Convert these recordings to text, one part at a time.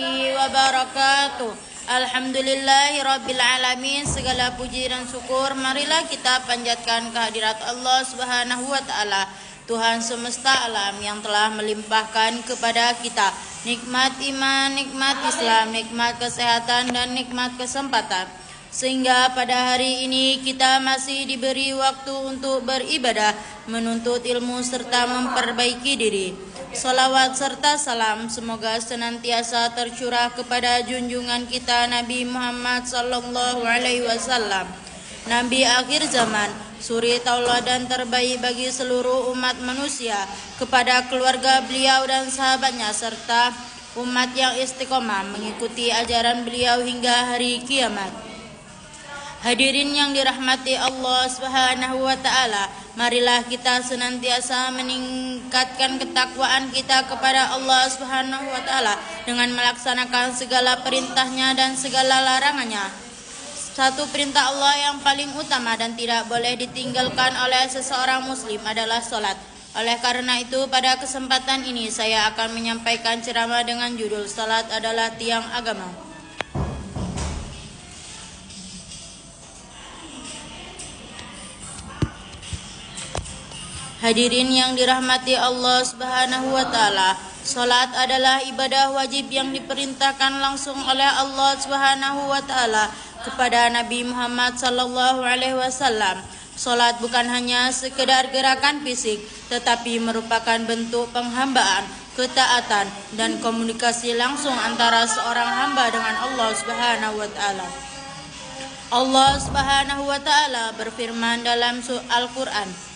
warahmatullahi wabarakatuh. Alhamdulillahirabbil alamin. Segala puji dan syukur marilah kita panjatkan kehadirat Allah Subhanahu wa taala, Tuhan semesta alam yang telah melimpahkan kepada kita nikmat iman, nikmat Islam, nikmat kesehatan dan nikmat kesempatan, sehingga pada hari ini kita masih diberi waktu untuk beribadah, menuntut ilmu serta memperbaiki diri. Salawat serta salam semoga senantiasa tercurah kepada junjungan kita Nabi Muhammad sallallahu alaihi wasallam, Nabi akhir zaman, suri tauladan terbaik bagi seluruh umat manusia, kepada keluarga beliau dan sahabatnya serta umat yang istiqomah mengikuti ajaran beliau hingga hari kiamat. Hadirin yang dirahmati Allah Subhanahu wa taala, marilah kita senantiasa meningkatkan ketakwaan kita kepada Allah Subhanahu wa taala dengan melaksanakan segala perintahnya dan segala larangannya. Satu perintah Allah yang paling utama dan tidak boleh ditinggalkan oleh seseorang muslim adalah salat. Oleh karena itu, pada kesempatan ini saya akan menyampaikan ceramah dengan judul Salat adalah Tiang Agama. Hadirin yang dirahmati Allah Subhanahu wa taala, salat adalah ibadah wajib yang diperintahkan langsung oleh Allah Subhanahu wa taala kepada Nabi Muhammad sallallahu alaihi wasallam. Salat bukan hanya sekedar gerakan fisik, tetapi merupakan bentuk penghambaan, ketaatan dan komunikasi langsung antara seorang hamba dengan Allah Subhanahu wa taala. Allah Subhanahu wa taala berfirman dalam Al-Qur'an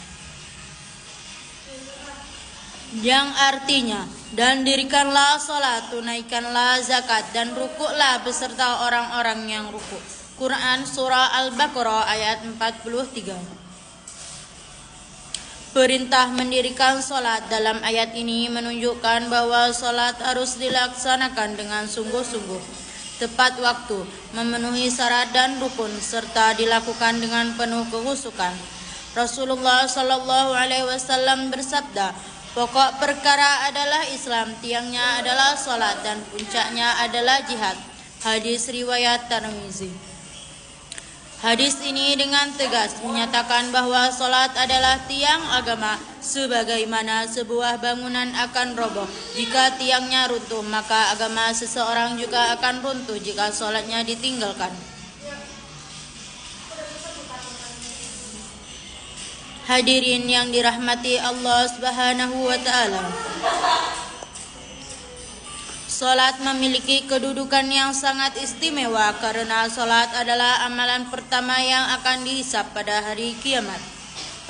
yang artinya, dan dirikanlah salat, tunaikanlah zakat, dan rukuklah beserta orang-orang yang rukuk. Quran Surah Al-Baqarah ayat 43. Perintah mendirikan salat dalam ayat ini menunjukkan bahwa salat harus dilaksanakan dengan sungguh-sungguh, tepat waktu, memenuhi syarat dan rukun, serta dilakukan dengan penuh kehusukan. Rasulullah sallallahu alaihi wasallam bersabda, pokok perkara adalah Islam, tiangnya adalah salat, dan puncaknya adalah jihad. Hadis riwayat Tirmizi. Hadis ini dengan tegas menyatakan bahwa salat adalah tiang agama, sebagaimana sebuah bangunan akan roboh jika tiangnya runtuh, maka agama seseorang juga akan runtuh jika salatnya ditinggalkan. Hadirin yang dirahmati Allah Subhanahu wa taala, salat memiliki kedudukan yang sangat istimewa karena salat adalah amalan pertama yang akan dihisab pada hari kiamat.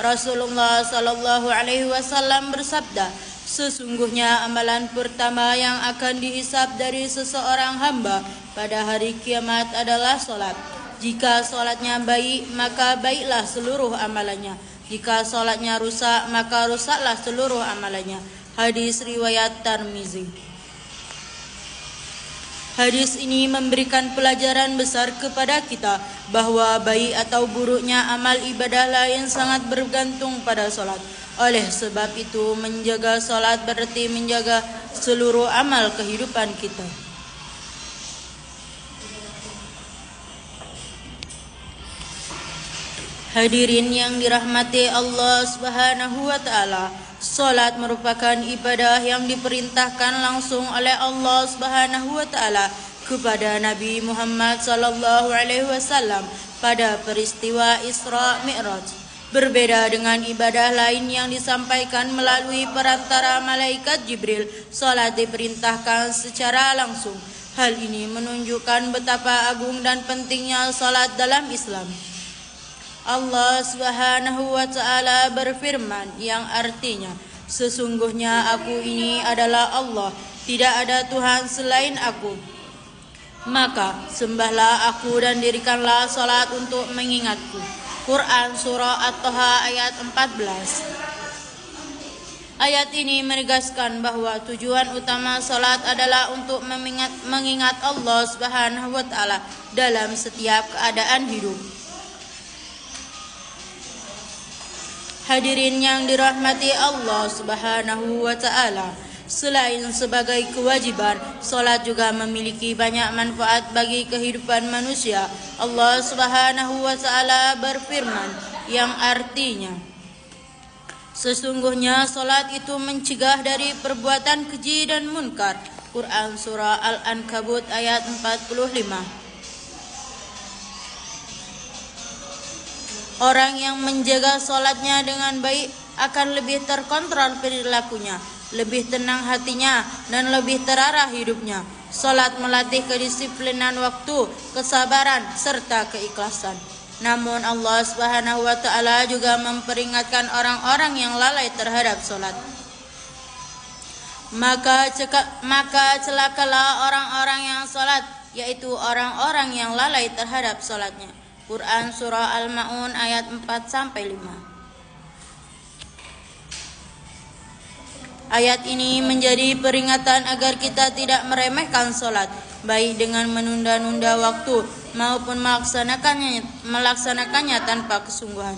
Rasulullah sallallahu alaihi wasallam bersabda, sesungguhnya amalan pertama yang akan dihisab dari seseorang hamba pada hari kiamat adalah salat. Jika salatnya baik, maka baiklah seluruh amalannya. Jika salatnya rusak, maka rusaklah seluruh amalannya. Hadis riwayat Tirmizi. Hadis ini memberikan pelajaran besar kepada kita bahwa baik atau buruknya amal ibadah lain sangat bergantung pada salat. Oleh sebab itu, menjaga salat berarti menjaga seluruh amal kehidupan kita. Hadirin yang dirahmati Allah Subhanahu wa taala, salat merupakan ibadah yang diperintahkan langsung oleh Allah Subhanahu wa taala kepada Nabi Muhammad sallallahu alaihi wasallam pada peristiwa Isra Mi'raj. Berbeda dengan ibadah lain yang disampaikan melalui perantara malaikat Jibril, salat diperintahkan secara langsung. Hal ini menunjukkan betapa agung dan pentingnya salat dalam Islam. Allah Subhanahu wa taala berfirman yang artinya, sesungguhnya aku ini adalah Allah, tidak ada Tuhan selain aku. Maka sembahlah aku dan dirikanlah salat untuk mengingatku. Quran Surah At-Taha ayat 14. Ayat ini menegaskan bahwa tujuan utama salat adalah untuk mengingat Allah Subhanahu wa taala dalam setiap keadaan hidup. Hadirin yang dirahmati Allah Subhanahu wa taala, Selain sebagai kewajiban, solat juga memiliki banyak manfaat bagi kehidupan manusia. Allah Subhanahu wa Ta'ala berfirman yang artinya, sesungguhnya solat itu mencegah dari perbuatan keji dan munkar. Quran Surah Al-Ankabut ayat 45. Orang yang menjaga solatnya dengan baik akan lebih terkontrol perilakunya, lebih tenang hatinya, dan lebih terarah hidupnya. Solat melatih kedisiplinan waktu, kesabaran, serta keikhlasan. Namun Allah Subhanahu wa Ta'ala juga memperingatkan orang-orang yang lalai terhadap solat. Maka celakalah orang-orang yang solat, yaitu orang-orang yang lalai terhadap solatnya. Quran Surah Al-Ma'un ayat 4-5. Ayat ini menjadi peringatan agar kita tidak meremehkan solat, baik dengan menunda-nunda waktu maupun melaksanakannya tanpa kesungguhan.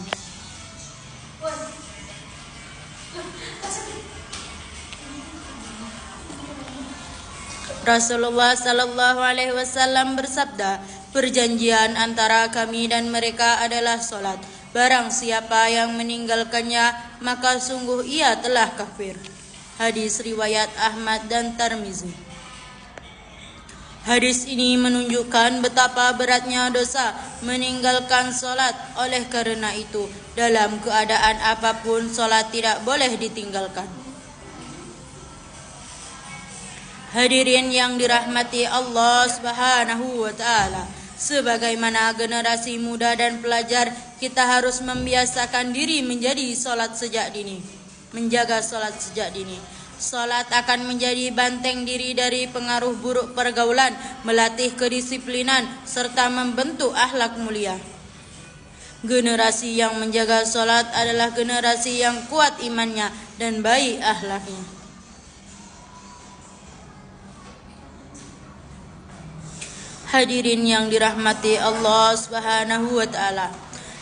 Rasulullah Sallallahu Alaihi Wasallam bersabda, perjanjian antara kami dan mereka adalah solat. Barang siapa yang meninggalkannya, maka sungguh ia telah kafir. Hadis riwayat Ahmad dan Tirmizi. Hadis ini menunjukkan betapa beratnya dosa meninggalkan solat. Oleh karena itu, dalam keadaan apapun solat tidak boleh ditinggalkan. Hadirin yang dirahmati Allah Subhanahu wa Ta'ala, sebagaimana generasi muda dan pelajar, kita harus membiasakan diri menjadi solat sejak dini, menjaga solat sejak dini. Solat akan menjadi banteng diri dari pengaruh buruk pergaulan, melatih kedisiplinan, serta membentuk akhlak mulia. Generasi yang menjaga solat adalah generasi yang kuat imannya dan baik akhlaknya. Hadirin yang dirahmati Allah Subhanahu wa Ta'ala,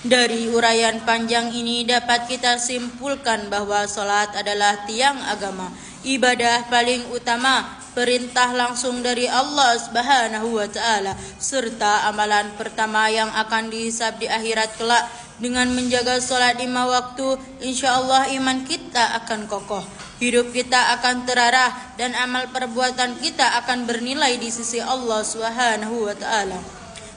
dari uraian panjang ini dapat kita simpulkan bahwa salat adalah tiang agama, ibadah paling utama, perintah langsung dari Allah Subhanahu wa Ta'ala, serta amalan pertama yang akan dihisab di akhirat kelak. Dengan menjaga salat 5 waktu, insyaallah iman kita akan kokoh, hidup kita akan terarah, dan amal perbuatan kita akan bernilai di sisi Allah Subhanahu wa Ta'ala.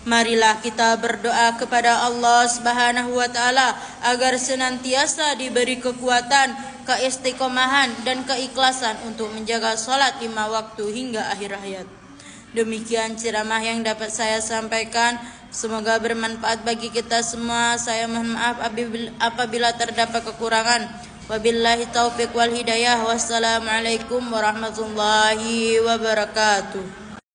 Marilah kita berdoa kepada Allah Subhanahu wa Ta'ala agar senantiasa diberi kekuatan, keistiqomahan, dan keikhlasan untuk menjaga salat 5 waktu hingga akhir hayat. Demikian ceramah yang dapat saya sampaikan. Semoga bermanfaat bagi kita semua. Saya mohon maaf apabila terdapat kekurangan. Wabillahi taufiq wal hidayah. Wassalamualaikum warahmatullahi wabarakatuh.